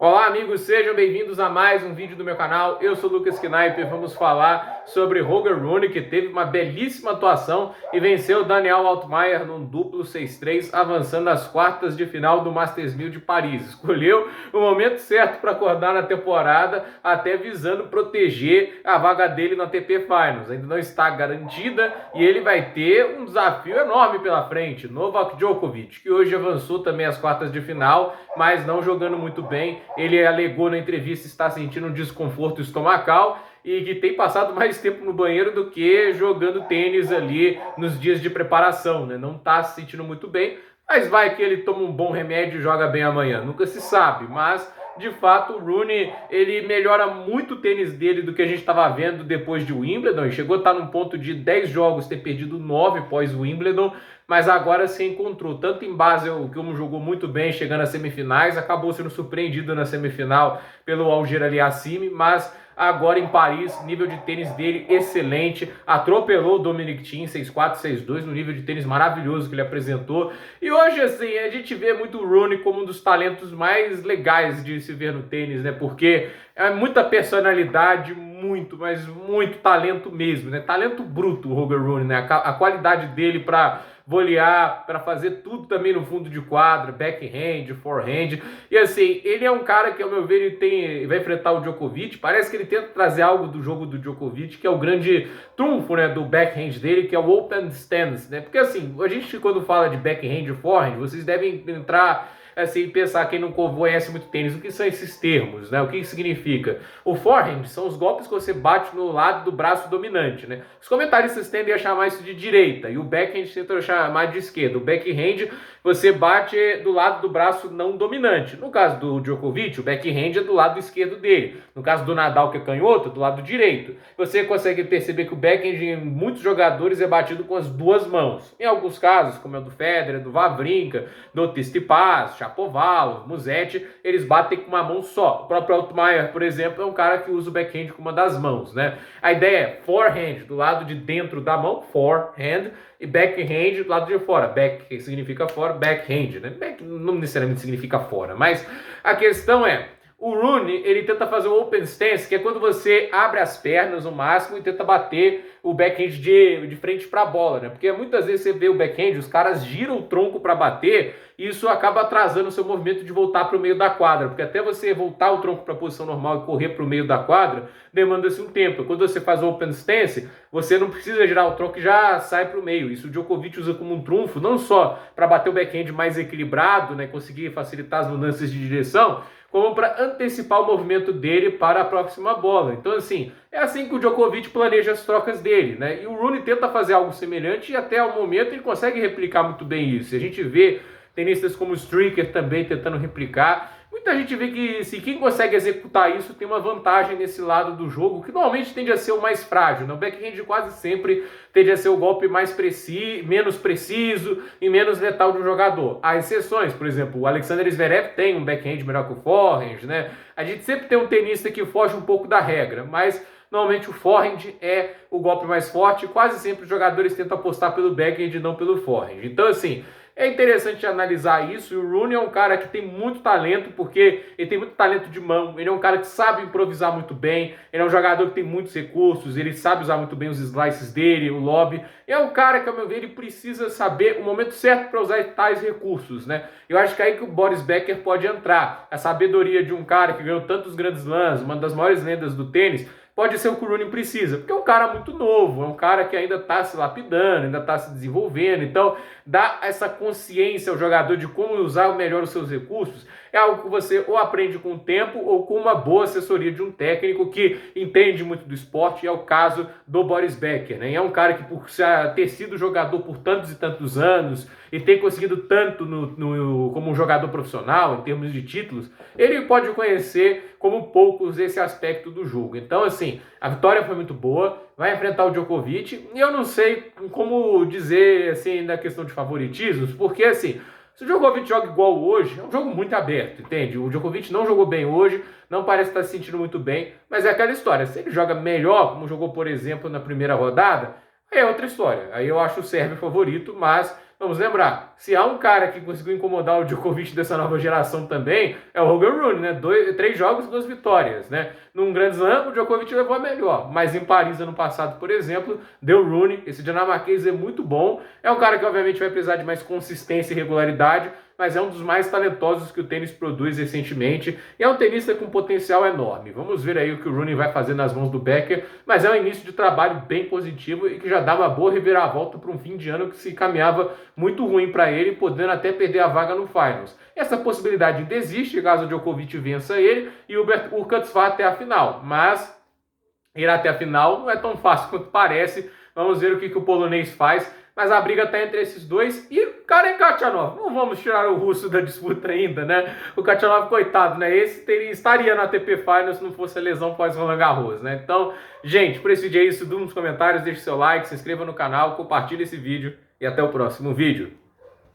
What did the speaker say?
Olá amigos, sejam bem-vindos a mais um vídeo do meu canal. Eu sou o Lucas Knipe e vamos falar sobre Holger Rune, que teve uma belíssima atuação e venceu Daniel Altmaier num duplo 6-3, avançando às quartas de final do Masters 1000 de Paris. Escolheu o momento certo para acordar na temporada, até visando proteger a vaga dele na ATP Finals. Ainda não está garantida e ele vai ter um desafio enorme pela frente. Novak Djokovic, que hoje avançou também às quartas de final, mas não jogando muito bem. Ele alegou na entrevista estar sentindo um desconforto estomacal e que tem passado mais tempo no banheiro do que jogando tênis ali nos dias de preparação, né? Não está se sentindo muito bem, mas vai que ele toma um bom remédio e joga bem amanhã. Nunca se sabe, mas de fato o Rune, ele melhora muito o tênis dele do que a gente estava vendo depois de Wimbledon. Ele chegou a estar num ponto de 10 jogos, ter perdido 9 pós Wimbledon, mas agora se encontrou, tanto em Basel, que jogou muito bem, chegando às semifinais, acabou sendo surpreendido na semifinal pelo Auger Aliassime, mas agora em Paris, nível de tênis dele excelente, atropelou o Dominic Thiem 6-4, 6-2, no nível de tênis maravilhoso que ele apresentou. E hoje, assim, a gente vê muito o Rune como um dos talentos mais legais de se ver no tênis, né? Porque é muita personalidade, muito, mas muito talento mesmo, né? Talento bruto o Holger Rune, né? A qualidade dele para volear, para fazer tudo também no fundo de quadra, backhand, forehand. E assim, ele é um cara que, ao meu ver, ele vai enfrentar o Djokovic. Parece que ele tenta trazer algo do jogo do Djokovic, que é o grande trunfo, né, do backhand dele, que é o open stance, né? Porque assim, a gente quando fala de backhand e forehand, vocês devem entrar assim, pensar quem não conhece muito tênis, o que são esses termos, né? O que significa? O forehand são os golpes que você bate no lado do braço dominante, né? Os comentaristas tendem a chamar isso de direita e o backhand tenta chamar de esquerda. O backhand você bate do lado do braço não dominante. No caso do Djokovic, o backhand é do lado esquerdo dele. No caso do Nadal, que é canhoto, do lado direito. Você consegue perceber que o backhand em muitos jogadores é batido com as duas mãos. Em alguns casos, como é o do Federer, do Wawrinka, do Tsitsipas, Shapovalov, Musetti, eles batem com uma mão só. O próprio Altmaier, por exemplo, é um cara que usa o backhand com uma das mãos, né? A ideia é forehand do lado de dentro da mão, forehand, e backhand do lado de fora. Back que significa fora, backhand, né? Back não necessariamente significa fora, mas a questão é, o Rune, ele tenta fazer o open stance, que é quando você abre as pernas no máximo e tenta bater o backhand de frente para a bola, né? Porque muitas vezes você vê o backhand, os caras giram o tronco para bater e isso acaba atrasando o seu movimento de voltar para o meio da quadra, porque até você voltar o tronco para a posição normal e correr para o meio da quadra, demanda-se um tempo. Quando você faz o open stance, você não precisa girar o tronco e já sai para o meio. Isso o Djokovic usa como um trunfo, não só para bater o backhand mais equilibrado, né? Conseguir facilitar as mudanças de direção, como para antecipar o movimento dele para a próxima bola. Então, assim, é assim que o Djokovic planeja as trocas dele, né? E o Rune tenta fazer algo semelhante e até o momento ele consegue replicar muito bem isso. A gente vê tenistas como o Stricker também tentando replicar. Muita gente vê que se quem consegue executar isso tem uma vantagem nesse lado do jogo, que normalmente tende a ser o mais frágil, né? O backhand quase sempre tende a ser o golpe menos preciso e menos letal de um jogador. Há exceções, por exemplo, o Alexander Zverev tem um backhand melhor que o forehand, né? A gente sempre tem um tenista que foge um pouco da regra, mas normalmente o forehand é o golpe mais forte e quase sempre os jogadores tentam apostar pelo backhand e não pelo forehand. Então, assim, é interessante analisar isso, e o Rune é um cara que tem muito talento, porque ele tem muito talento de mão, ele é um cara que sabe improvisar muito bem, ele é um jogador que tem muitos recursos, ele sabe usar muito bem os slices dele, o lob, é um cara que, ao meu ver, ele precisa saber o momento certo para usar tais recursos, né? Eu acho que é aí que o Boris Becker pode entrar, a sabedoria de um cara que ganhou tantos grandes slams, uma das maiores lendas do tênis, pode ser o que o Rune precisa, porque é um cara muito novo, é um cara que ainda está se lapidando, ainda está se desenvolvendo, então dá essa consciência ao jogador de como usar melhor os seus recursos, é algo que você ou aprende com o tempo ou com uma boa assessoria de um técnico que entende muito do esporte, e é o caso do Boris Becker, né? E é um cara que, por ter sido jogador por tantos e tantos anos e ter conseguido tanto como um jogador profissional, em termos de títulos, ele pode conhecer como poucos esse aspecto do jogo. Então, assim, a vitória foi muito boa, vai enfrentar o Djokovic, e eu não sei como dizer, assim, na questão de favoritismos, porque, assim, se o Djokovic joga igual hoje, é um jogo muito aberto, entende? O Djokovic não jogou bem hoje, não parece estar se sentindo muito bem, mas é aquela história, se ele joga melhor, como jogou, por exemplo, na primeira rodada, aí é outra história. Aí eu acho o Sérvio favorito, mas Vamos lembrar, se há um cara que conseguiu incomodar o Djokovic dessa nova geração também, é o Holger Rune, né? 3 jogos, 2 vitórias, né? Num Grand Slam, o Djokovic levou a melhor, mas em Paris ano passado, por exemplo, deu Rune. Esse dinamarquês é muito bom, é um cara que obviamente vai precisar de mais consistência e regularidade, mas é um dos mais talentosos que o tênis produz recentemente, e é um tenista com potencial enorme. Vamos ver aí o que o Rune vai fazer nas mãos do Becker, mas é um início de trabalho bem positivo e que já dá uma boa reviravolta para um fim de ano que se caminhava muito ruim para ele, podendo até perder a vaga no Finals. Essa possibilidade ainda existe, caso o Djokovic vença ele e o Hubert Hurkacz vá até a final, mas ir até a final não é tão fácil quanto parece. Vamos ver o que o polonês faz, mas a briga está entre esses dois e Karen Khachanov. Não vamos tirar o russo da disputa ainda, né? O Khachanov, coitado, né? Esse estaria na ATP Finals se não fosse a lesão pós Roland Garros, né? Então, gente, por esse vídeo é isso. Nos comentários, deixe seu like, se inscreva no canal, compartilhe esse vídeo e até o próximo vídeo.